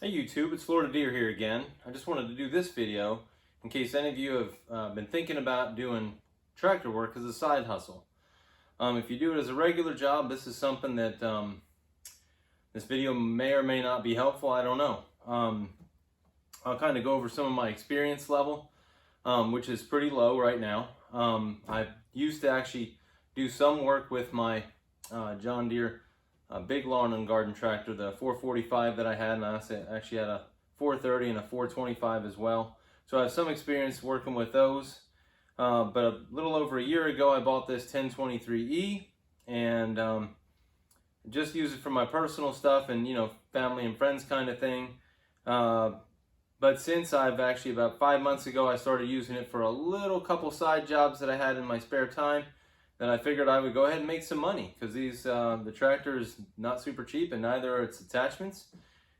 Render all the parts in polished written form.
Hey YouTube, it's Florida Deer here again. I just wanted to do this video in case any of you have been thinking about doing tractor work as a side hustle. If you do it as a regular job, this is something that this video may or may not be helpful. I don't know. I'll kind of go over some of my experience level, which is pretty low right now. I used to actually do some work with my John Deere big lawn and garden tractor, the 445 that I had, and I actually had a 430 and a 425 as well. So I have some experience working with those. But a little over a year ago, I bought this 1023E and just use it for my personal stuff and, you know, family and friends kind of thing. But since I've actually, about 5 months ago, I started using it for a little couple side jobs that I had in my spare time. Then I figured I would go ahead and make some money because the tractor is not super cheap, and neither are its attachments.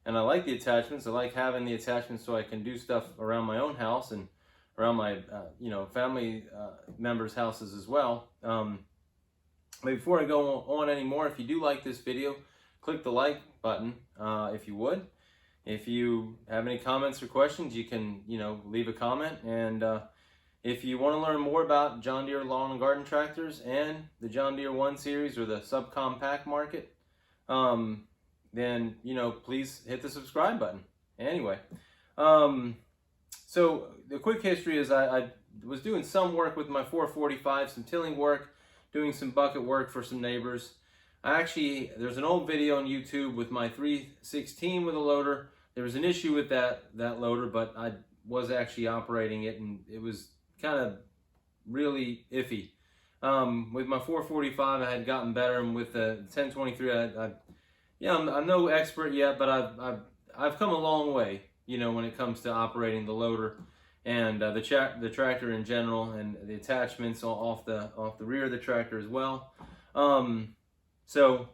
And I like the attachments. I like having the attachments so I can do stuff around my own house and around my family members' houses as well. But before I go on anymore, if you do like this video, click the like button if you would. If you have any comments or questions, you can leave a comment. And if you want to learn more about John Deere lawn and garden tractors and the John Deere 1 Series or the subcompact market, then please hit the subscribe button. Anyway, so the quick history is I was doing some work with my 445, some tilling work, doing some bucket work for some neighbors. There's an old video on YouTube with my 316 with a loader. There was an issue with that loader, but I was actually operating it, and it was kind of really iffy. With my 445, I had gotten better, and with the 1023, I'm no expert yet, but I've come a long way, when it comes to operating the loader and the tractor in general, and the attachments off the rear of the tractor as well. So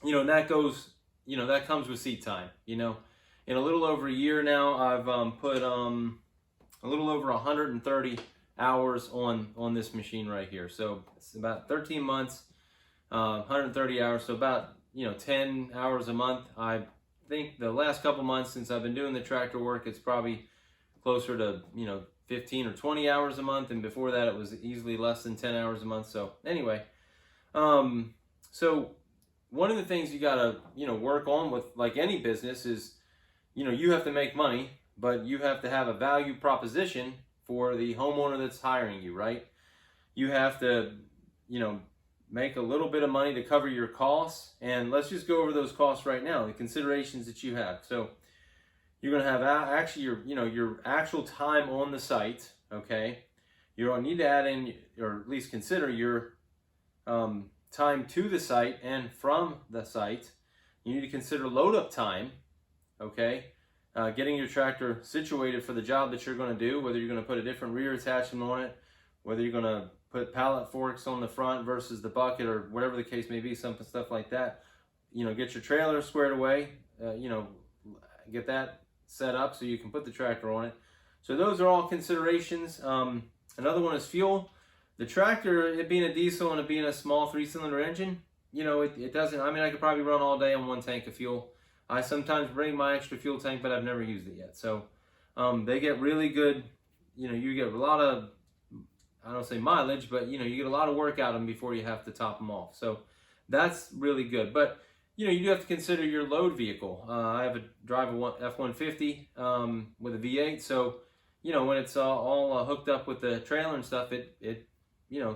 that comes with seat time. In a little over a year now, I've put a little over 130 hours on this machine right here. So it's about 13 months, 130 hours, so about 10 hours a month. I think the last couple months since I've been doing the tractor work, it's probably closer to 15 or 20 hours a month, and before that it was easily less than 10 hours a month. So anyway, so one of the things you gotta work on with, like any business, is you have to make money, but you have to have a value proposition for the homeowner that's hiring you, right? You have to, make a little bit of money to cover your costs. And let's just go over those costs right now, the considerations that you have. So you're going to have your actual time on the site, okay? You're going to need to add in, or at least consider, your time to the site and from the site. You need to consider load up time, okay? Getting your tractor situated for the job that you're going to do, whether you're going to put a different rear attachment on it, whether you're going to put pallet forks on the front versus the bucket, or whatever the case may be, stuff like that. Get your trailer squared away, get that set up so you can put the tractor on it. So those are all considerations. Another one is fuel. The tractor, it being a diesel and it being a small 3-cylinder engine, it doesn't, I could probably run all day on 1 tank of fuel. I sometimes bring my extra fuel tank, but I've never used it yet. So they get really good, you get a lot of, I don't say mileage, but you get a lot of work out of them before you have to top them off. So that's really good. But you do have to consider your load vehicle. I drive a F-150 with a V8, so when it's all hooked up with the trailer and stuff, it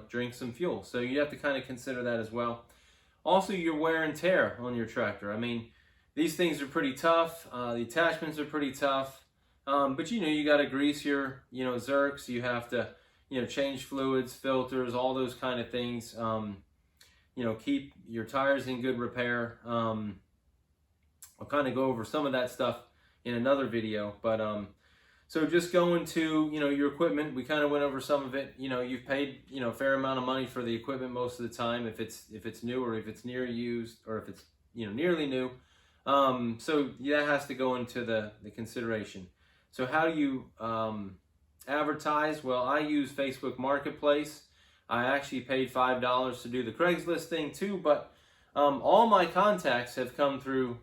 drinks some fuel. So you have to kind of consider that as well. Also, your wear and tear on your tractor. These things are pretty tough. The attachments are pretty tough. But you got to grease your zerks. You have to change fluids, filters, all those kind of things. Keep your tires in good repair. I'll kind of go over some of that stuff in another video. But so just going to your equipment, we kind of went over some of it. You've paid a fair amount of money for the equipment most of the time, if it's new, or if it's near used, or if it's nearly new. So that has to go into the consideration. So how do you advertise? Well, I use Facebook Marketplace. I actually paid $5 to do the Craigslist thing too, but all my contacts have come through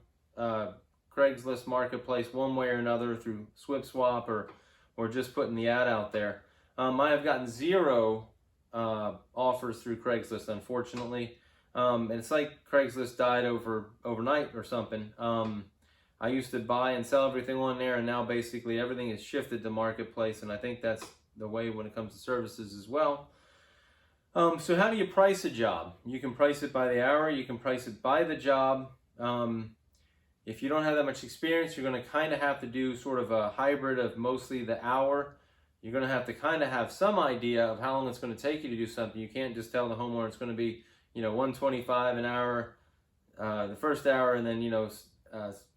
Craigslist marketplace one way or another through SwipSwap or just putting the ad out there. I have gotten 0 offers through Craigslist, unfortunately. And it's like Craigslist died overnight or something. I used to buy and sell everything on there, and now basically everything is shifted to marketplace, and I think that's the way when it comes to services as well. So how do you price a job? You can price it by the hour, you can price it by the job. If you don't have that much experience, you're going to kind of have to do sort of a hybrid of mostly the hour. You're going to have to kind of have some idea of how long it's going to take you to do something. You can't just tell the homeowner it's going to be, $125 an hour the first hour, and then,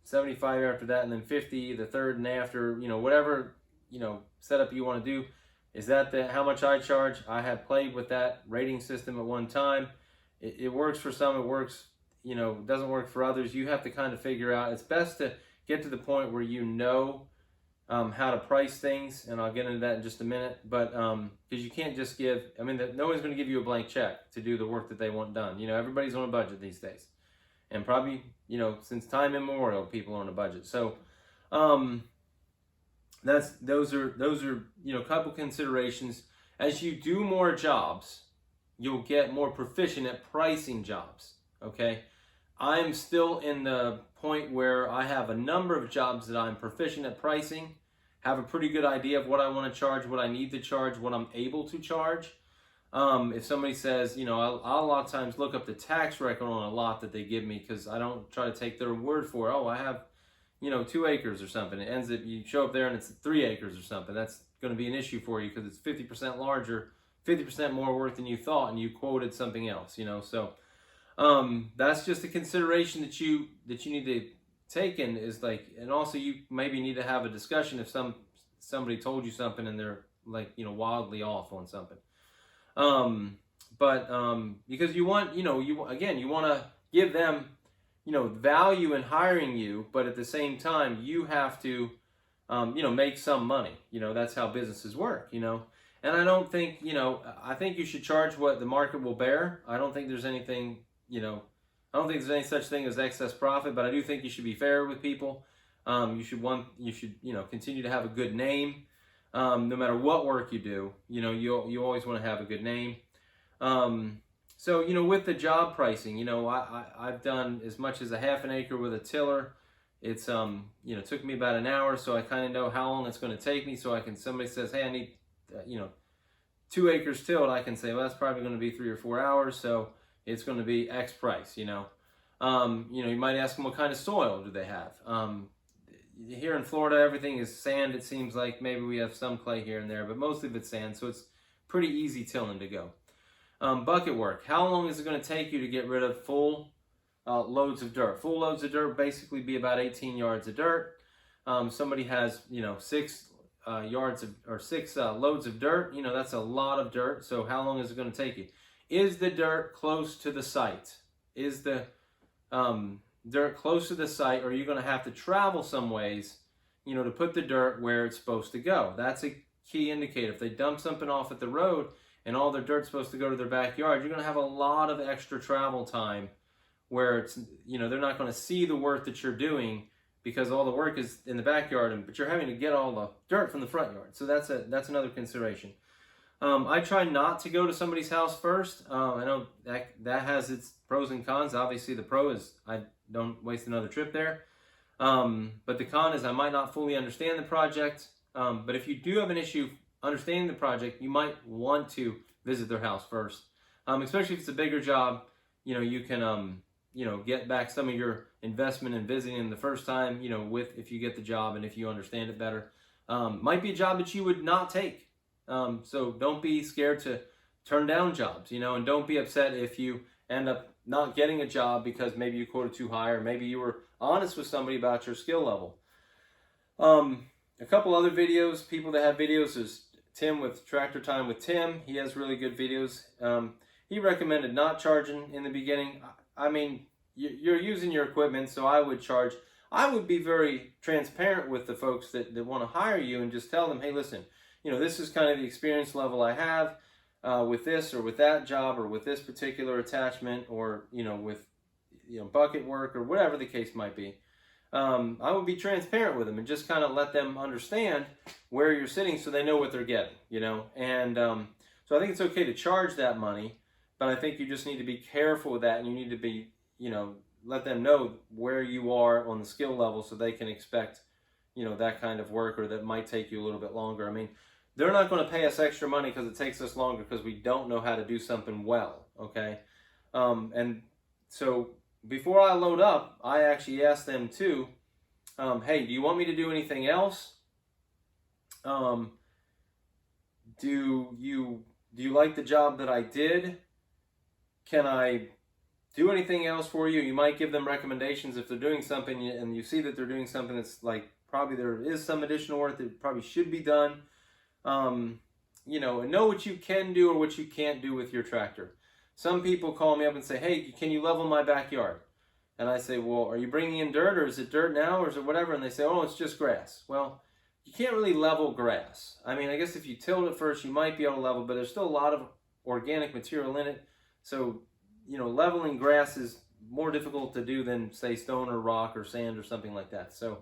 75 after that, and then 50 the third and after, whatever, setup you want to do. Is that how much I charge? I have played with that rating system at one time. It works for some, it works, doesn't work for others. You have to kind of figure out. It's best to get to the point where how to price things, and I'll get into that in just a minute. But because you can't just give, no one's going to give you a blank check to do the work that they want done. Everybody's on a budget these days, and probably since time immemorial, people are on a budget. So those are a couple considerations. As you do more jobs, you'll get more proficient at pricing jobs. Okay, I'm still in the point where I have a number of jobs that I'm proficient at pricing, have a pretty good idea of what I want to charge, what I need to charge, what I'm able to charge. If somebody says, I'll a lot of times look up the tax record on a lot that they give me, because I don't try to take their word for it. Oh, I have 2 acres or something. It ends up, you show up there and it's 3 acres or something. That's going to be an issue for you because it's 50% larger, 50% more work than you thought, and you quoted something else. So that's just a consideration that you need to take in, is like, and also you maybe need to have a discussion if somebody told you something and they're like, wildly off on something. Because you want, you want to give them, value in hiring you, but at the same time, you have to, make some money. That's how businesses work, and I don't think, I think you should charge what the market will bear. I don't think there's anything, I don't think there's any such thing as excess profit, but I do think you should be fair with people. You should continue to have a good name. No matter what work you do, you always want to have a good name. So, with the job pricing, I've done as much as a half an acre with a tiller. It's, took me about an hour, so I kind of know how long it's going to take me. So somebody says, hey, I need, 2 acres tilled, I can say, well, that's probably going to be 3 or 4 hours. So it's going to be X price, you might ask them what kind of soil do they have. Here in Florida, everything is sand. It seems like maybe we have some clay here and there, but mostly of it's sand. So it's pretty easy tilling to go. Bucket work. How long is it going to take you to get rid of full loads of dirt? Full loads of dirt basically be about 18 yards of dirt. Somebody has, 6 yards of, or 6 loads of dirt. That's a lot of dirt. So how long is it going to take you? Is the dirt close to the site? Is the dirt close to the site, or are you going to have to travel some ways, to put the dirt where it's supposed to go? That's a key indicator. If they dump something off at the road and all their dirt's supposed to go to their backyard, you're going to have a lot of extra travel time where it's, they're not going to see the work that you're doing because all the work is in the backyard, but you're having to get all the dirt from the front yard. So that's another consideration. I try not to go to somebody's house first. I know that has its pros and cons. Obviously, the pro is I don't waste another trip there. But the con is I might not fully understand the project. But if you do have an issue understanding the project, you might want to visit their house first. Especially if it's a bigger job, you can get back some of your investment in visiting them the first time, if you get the job and if you understand it better. Might be a job that you would not take. So don't be scared to turn down jobs, and don't be upset if you end up not getting a job because maybe you quoted too high, or maybe you were honest with somebody about your skill level. A couple other videos, people that have videos, is Tim with Tractor Time with Tim. He has really good videos. He recommended not charging in the beginning. You're using your equipment, so I would charge. I would be very transparent with the folks that want to hire you and just tell them, hey, listen, this is kind of the experience level I have with this or with that job or with this particular attachment or, with, bucket work or whatever the case might be. I would be transparent with them and just kind of let them understand where you're sitting so they know what they're getting, you know. And so I think it's okay to charge that money, but I think you just need to be careful with that, and you need to be, you know, let them know where you are on the skill level so they can expect, you know, that kind of work, or that might take you a little bit longer. I mean, they're not going to pay us extra money because it takes us longer because we don't know how to do something well, okay? And so before I load up, I actually ask them too, hey, do you want me to do anything else? Do you like the job that I did? Can I do anything else for you? You might give them recommendations if they're doing something and you see that they're doing something that's like probably there is some additional work that probably should be done. You know, and know what you can do or what you can't do with your tractor. Some people call me up and say, hey, can you level my backyard? And I say, well, are you bringing in dirt, or is it dirt now, or is it whatever? And they say, oh, it's just grass. Well, you can't really level grass. I mean, I guess if you tilled it first, you might be able to level, but there's still a lot of organic material in it. So, you know, leveling grass is more difficult to do than, say, stone or rock or sand or something like that. So,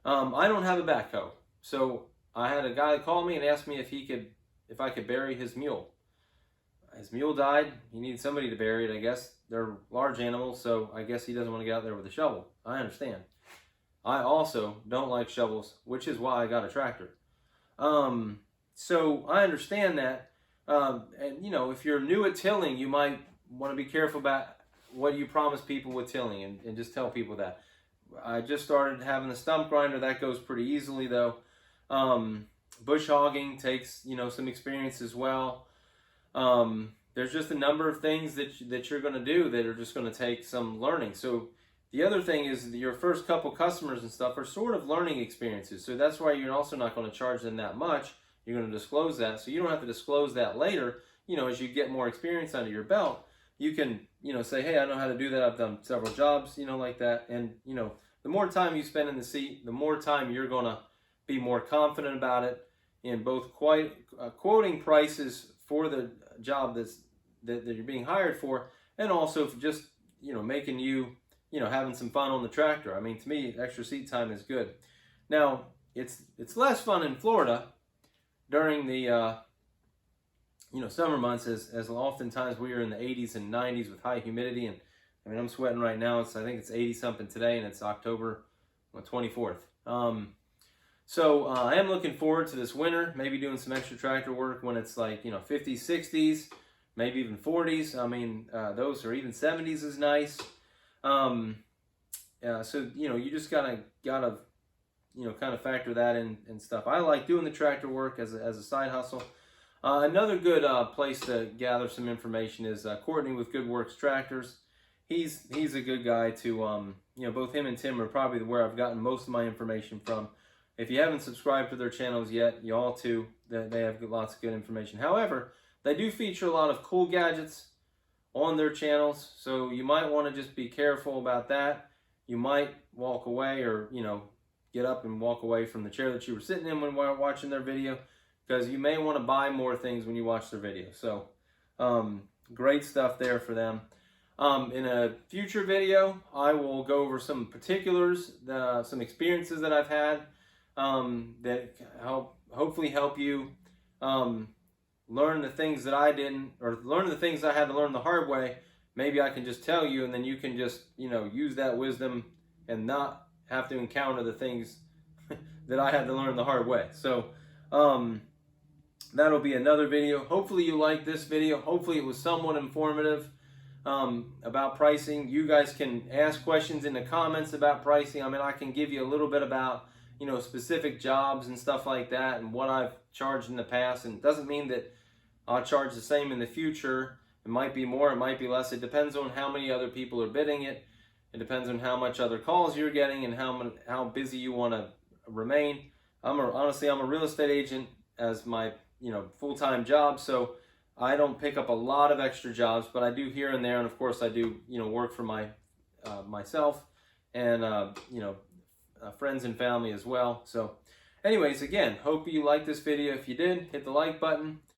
I don't have a backhoe. So I had a guy call me and ask me if I could bury his mule. His mule died. He needed somebody to bury it, I guess. They're large animals, so I guess he doesn't want to get out there with a shovel. I understand. I also don't like shovels, which is why I got a tractor. So I understand that. And, you know, if you're new at tilling, you might want to be careful about what you promise people with tilling, and just tell people that. I just started having the stump grinder. That goes pretty easily, though. Bush hogging takes, you know, some experience as well. There's just a number of things that you're going to do that are just going to take some learning. So the other thing is your first couple customers and stuff are sort of learning experiences. So that's why you're also not going to charge them that much. You're going to disclose that. So you don't have to disclose that later. You know, as you get more experience under your belt, you can, you know, say, hey, I know how to do that. I've done several jobs, you know, like that. And, you know, the more time you spend in the seat, the more time you're going to be more confident about it in both quoting prices for the job that you're being hired for, and also for just, you know, making you know, having some fun on the tractor. I mean, to me, extra seat time is good. Now, it's less fun in Florida during the you know, summer months, as oftentimes we are in the 80s and 90s with high humidity. And I mean, I'm sweating right now. I think it's 80 something today, and it's October 24th. So I am looking forward to this winter, maybe doing some extra tractor work when it's like, you know, 50s, 60s, maybe even 40s. I mean, those, or even 70s is nice. So, you know, you just gotta, you know, kind of factor that in and stuff. I like doing the tractor work as a side hustle. Another good place to gather some information is Courtney with Good Works Tractors. He's a good guy to, you know, both him and Tim are probably where I've gotten most of my information from. If you haven't subscribed to their channels yet, you all too. They have lots of good information. However, they do feature a lot of cool gadgets on their channels, so you might want to just be careful about that. You might walk away, or, you know, get up and walk away from the chair that you were sitting in when watching their video, because you may want to buy more things when you watch their video. So great stuff there for them. In a future video, I will go over some particulars, some experiences that I've had that hopefully help you learn the things that I didn't, or learn the things I had to learn the hard way. Maybe I can just tell you, and then you can just, you know, use that wisdom and not have to encounter the things that I had to learn the hard way. So that'll be another video. Hopefully you liked this video. Hopefully it was somewhat informative about pricing. You guys can ask questions in the comments about pricing. I mean, I can give you a little bit about, you know, specific jobs and stuff like that, and what I've charged in the past. And it doesn't mean that I'll charge the same in the future. It might be more, it might be less. It depends on how many other people are bidding it. It depends on how much other calls you're getting and how busy you want to remain. Honestly, I'm a real estate agent as my, you know, full-time job, so I don't pick up a lot of extra jobs, but I do here and there. And of course I do, you know, work for myself and you know, friends and family as well. So anyways, again, hope you liked this video. If you did, hit the like button.